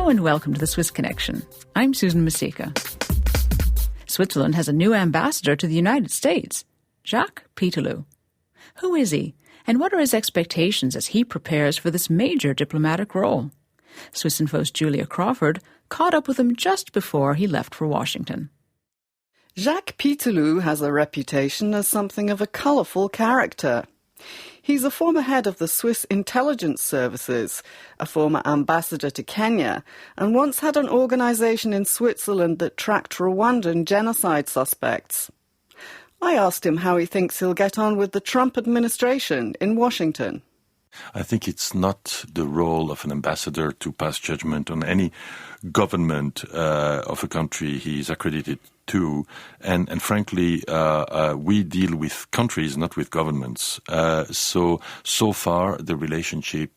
Hello and welcome to the Swiss Connection. I'm Susan Masika. Switzerland has a new ambassador to the United States, Jacques Peterloo. Who is he, and what are his expectations as he prepares for this major diplomatic role? Swissinfo's Julia Crawford caught up with him just before he left for Washington. Jacques Peterloo has a reputation as something of a colourful character. He's a former head of the Swiss intelligence services, a former ambassador to Kenya, and once had an organisation in Switzerland that tracked Rwandan genocide suspects. I asked him how he thinks he'll get on with the Trump administration in Washington. I think it's not the role of an ambassador to pass judgment on any government of a country he is accredited to. And frankly, we deal with countries, not with governments. So far, the relationship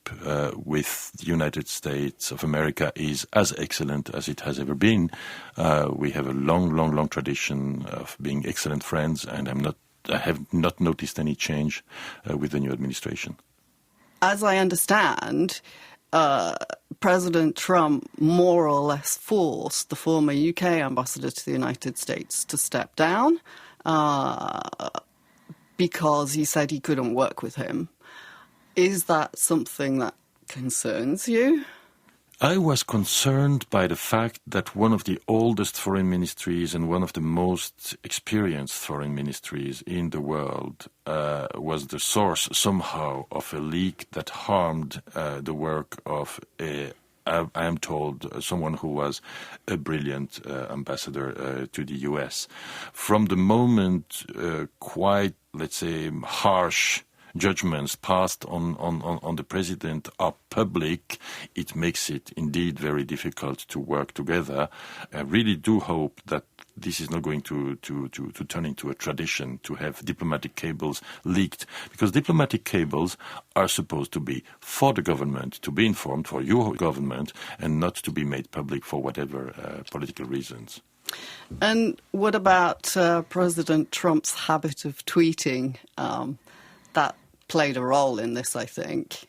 with the United States of America is as excellent as it has ever been. We have a long tradition of being excellent friends, and I have not noticed any change with the new administration. As I understand, President Trump more or less forced the former UK ambassador to the United States to step down because he said he couldn't work with him. Is that something that concerns you? I was concerned by the fact that one of the oldest foreign ministries and one of the most experienced foreign ministries in the world was the source somehow of a leak that harmed the work of I am told, someone who was a brilliant ambassador to the US. From the moment quite, let's say, harsh judgments passed on the president are public, it makes it indeed very difficult to work together. I really do hope that this is not going to turn into a tradition to have diplomatic cables leaked, because diplomatic cables are supposed to be for the government, to be informed for your government, and not to be made public for whatever political reasons. And what about President Trump's habit of tweeting? That played a role in this, I think.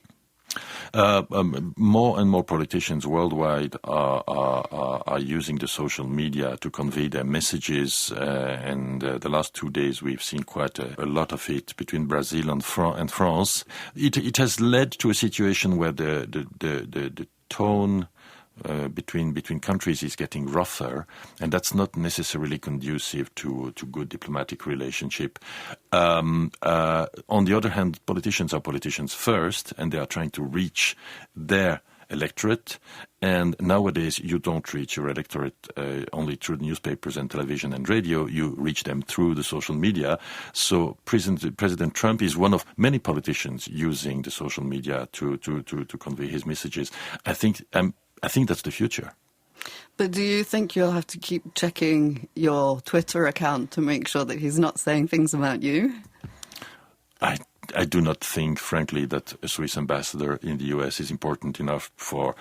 More and more politicians worldwide are using the social media to convey their messages, and the last 2 days we've seen quite a lot of it between Brazil and France. It has led to a situation where the tone between countries is getting rougher, and that's not necessarily conducive to good diplomatic relationship. On the other hand, politicians are politicians first, and they are trying to reach their electorate. And nowadays, you don't reach your electorate only through the newspapers and television and radio. You reach them through the social media. So President Trump is one of many politicians using the social media to convey his messages. I think that's the future. But do you think you'll have to keep checking your Twitter account to make sure that he's not saying things about you? I do not think, frankly, that a Swiss ambassador in the US is important enough for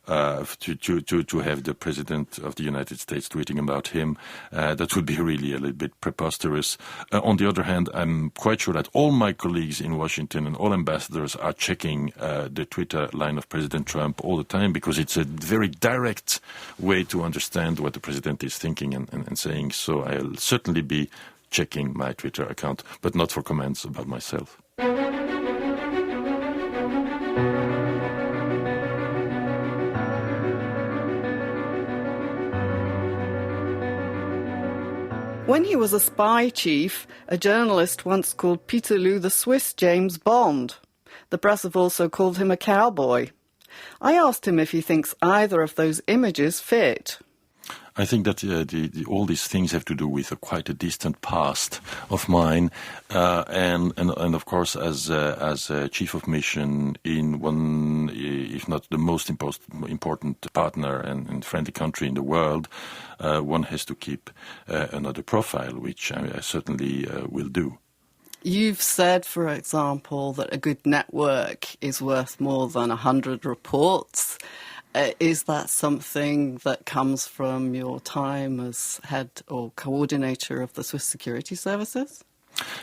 to have the President of the United States tweeting about him. That would be really a little bit preposterous. On the other hand, I'm quite sure that all my colleagues in Washington and all ambassadors are checking the Twitter line of President Trump all the time, because it's a very direct way to understand what the President is thinking and saying. So I'll certainly be checking my Twitter account, but not for comments about myself. When he was a spy chief, a journalist once called Peterloo the Swiss James Bond. The press have also called him a cowboy. I asked him if he thinks either of those images fit. I think that all these things have to do with quite a distant past of mine, and of course, as a chief of mission in one, if not the most important partner and friendly country in the world, one has to keep another profile, which I certainly will do. You've said, for example, that a good network is worth more than 100 reports. Is that something that comes from your time as head or coordinator of the Swiss security services?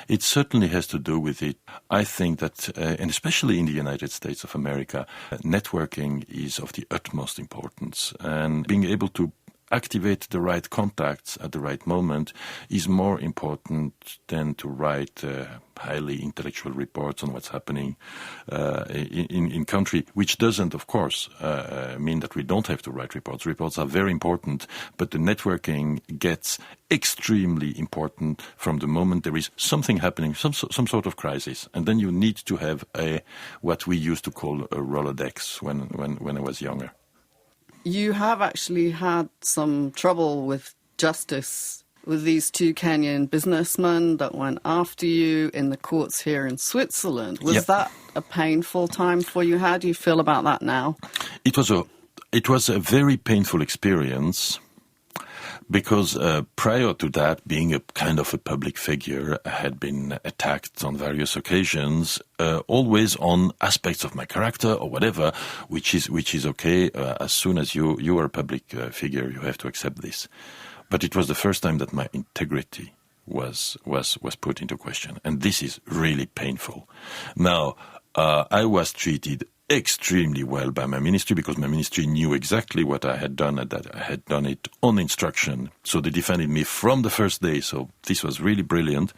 It certainly has to do with it. I think that, and especially in the United States of America, networking is of the utmost importance. And being able to activate the right contacts at the right moment is more important than to write highly intellectual reports on what's happening in country, which doesn't, of course, mean that we don't have to write reports. Reports are very important, but the networking gets extremely important from the moment there is something happening, some sort of crisis, and then you need to have what we used to call a Rolodex when I was younger. You have actually had some trouble with justice with these two Kenyan businessmen that went after you in the courts here in Switzerland. Was that a painful time for you? How do you feel about that now? It was a very painful experience because prior to that, being a kind of a public figure, I had been attacked on various occasions, always on aspects of my character or whatever, which is okay. As soon as you are a public figure, you have to accept this. But it was the first time that my integrity was put into question, and this is really painful. Now, I was treated extremely well by my ministry because my ministry knew exactly what I had done and that I had done it on instruction. So they defended me from the first day. So this was really brilliant.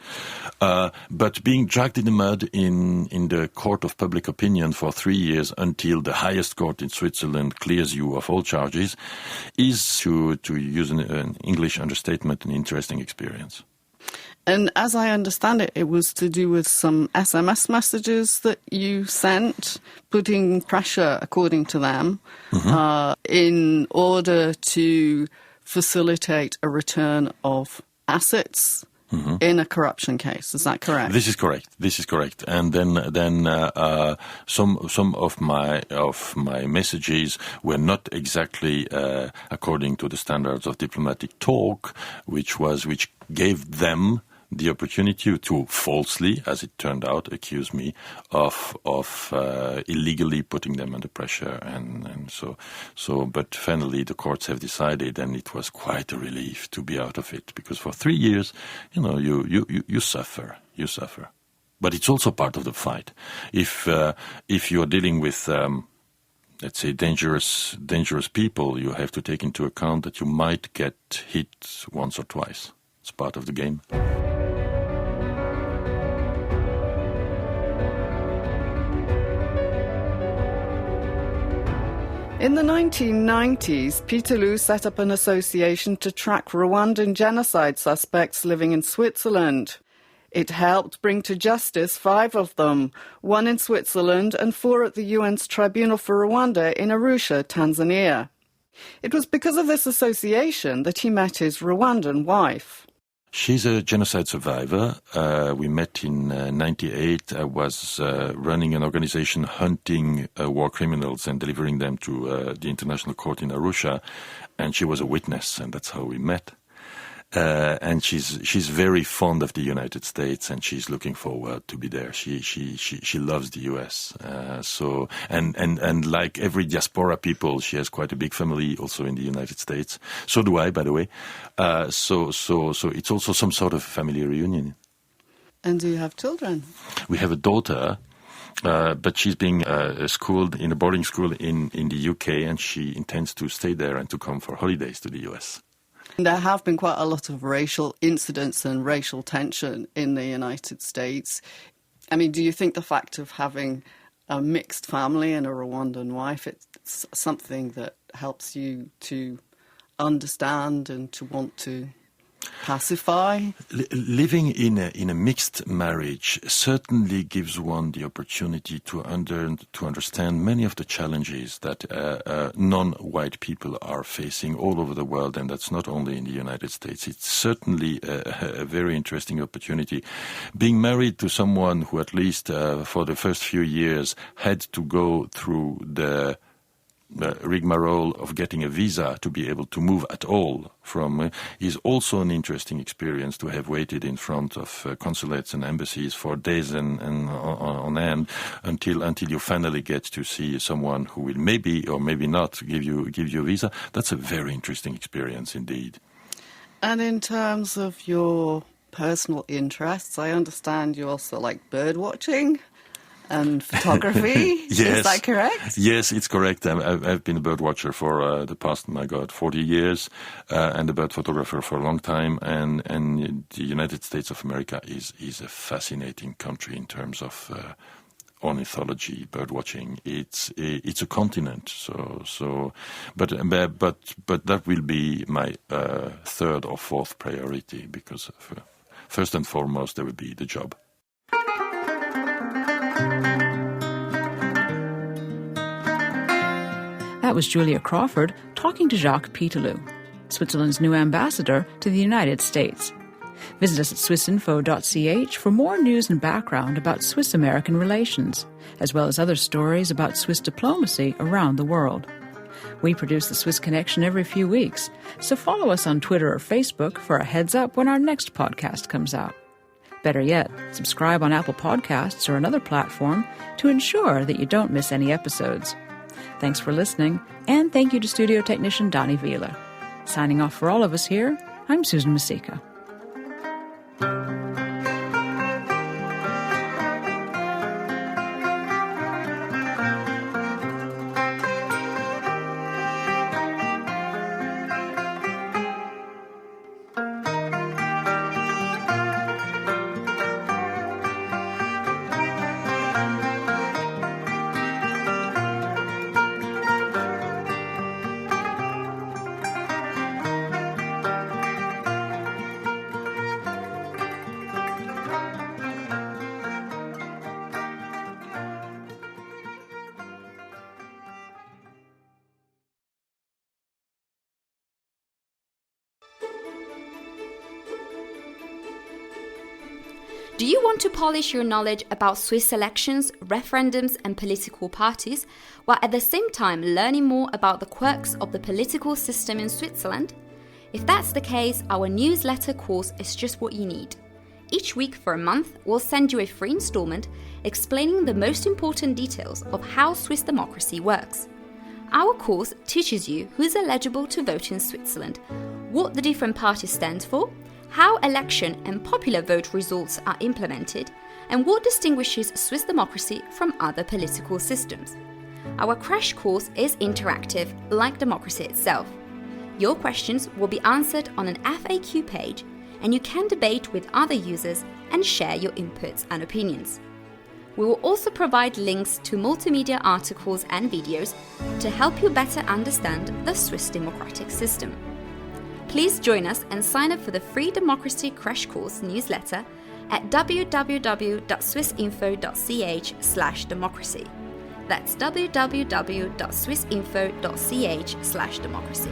But being dragged in the mud in the court of public opinion for 3 years until the highest court in Switzerland clears you of all charges is, to use an English understatement, an interesting experience. And as I understand it, it was to do with some SMS messages that you sent, putting pressure, according to them, in order to facilitate a return of assets in a corruption case. Is that correct? This is correct. And then some of my messages were not exactly according to the standards of diplomatic talk, which gave them the opportunity to falsely, as it turned out, accuse me of illegally putting them under pressure, and so. But finally, the courts have decided, and it was quite a relief to be out of it, because for 3 years, you suffer. But it's also part of the fight. If you are dealing with let's say dangerous people, you have to take into account that you might get hit once or twice. It's part of the game. In the 1990s, Peterloo set up an association to track Rwandan genocide suspects living in Switzerland. It helped bring to justice 5 of them, 1 in Switzerland and 4 at the UN's Tribunal for Rwanda in Arusha, Tanzania. It was because of this association that he met his Rwandan wife. She's a genocide survivor. We met in 1998. I was running an organization hunting war criminals and delivering them to the International Court in Arusha, and she was a witness, and that's how we met. And she's very fond of the United States, and she's looking forward to be there. She loves the US. So like every diaspora people, she has quite a big family also in the United States. So do I, by the way. So it's also some sort of family reunion. And do you have children? We have a daughter. But she's being schooled in a boarding school in the UK, and she intends to stay there and to come for holidays to the US. There have been quite a lot of racial incidents and racial tension in the United States. I mean, do you think the fact of having a mixed family and a Rwandan wife, it's something that helps you to understand and to want to pacify? Living in a mixed marriage certainly gives one the opportunity to understand many of the challenges that non-white people are facing all over the world, and that's not only in the United States. It's certainly a very interesting opportunity. Being married to someone who, at least for the first few years, had to go through the rigmarole of getting a visa to be able to move at all from is also an interesting experience, to have waited in front of consulates and embassies for days and on end until you finally get to see someone who will maybe or maybe not give you a visa. That's a very interesting experience indeed. And in terms of your personal interests. I understand you also like bird watching and photography. Yes. Is that correct? Yes, it's correct. I've been a bird watcher for the past, 40 years, and a bird photographer for a long time. And the United States of America is a fascinating country in terms of ornithology, bird watching. It's a continent. But that will be my third or fourth priority, because first and foremost there will be the job. That was Julia Crawford talking to Jacques Peterloo, Switzerland's new ambassador to the United States. Visit us at swissinfo.ch for more news and background about Swiss-American relations, as well as other stories about Swiss diplomacy around the world. We produce the Swiss Connection every few weeks, so follow us on Twitter or Facebook for a heads up when our next podcast comes out. Better yet, subscribe on Apple Podcasts or another platform to ensure that you don't miss any episodes. Thanks for listening, and thank you to studio technician Donnie Wheeler. Signing off for all of us here, I'm Susan Masika. Do you want to polish your knowledge about Swiss elections, referendums and political parties, while at the same time learning more about the quirks of the political system in Switzerland? If that's the case, our newsletter course is just what you need. Each week for a month, we'll send you a free installment explaining the most important details of how Swiss democracy works. Our course teaches you who's eligible to vote in Switzerland, what the different parties stand for, how election and popular vote results are implemented, and what distinguishes Swiss democracy from other political systems. Our crash course is interactive, like democracy itself. Your questions will be answered on an FAQ page, and you can debate with other users and share your inputs and opinions. We will also provide links to multimedia articles and videos to help you better understand the Swiss democratic system. Please join us and sign up for the free Democracy Crash Course newsletter at www.swissinfo.ch/democracy. That's www.swissinfo.ch/democracy.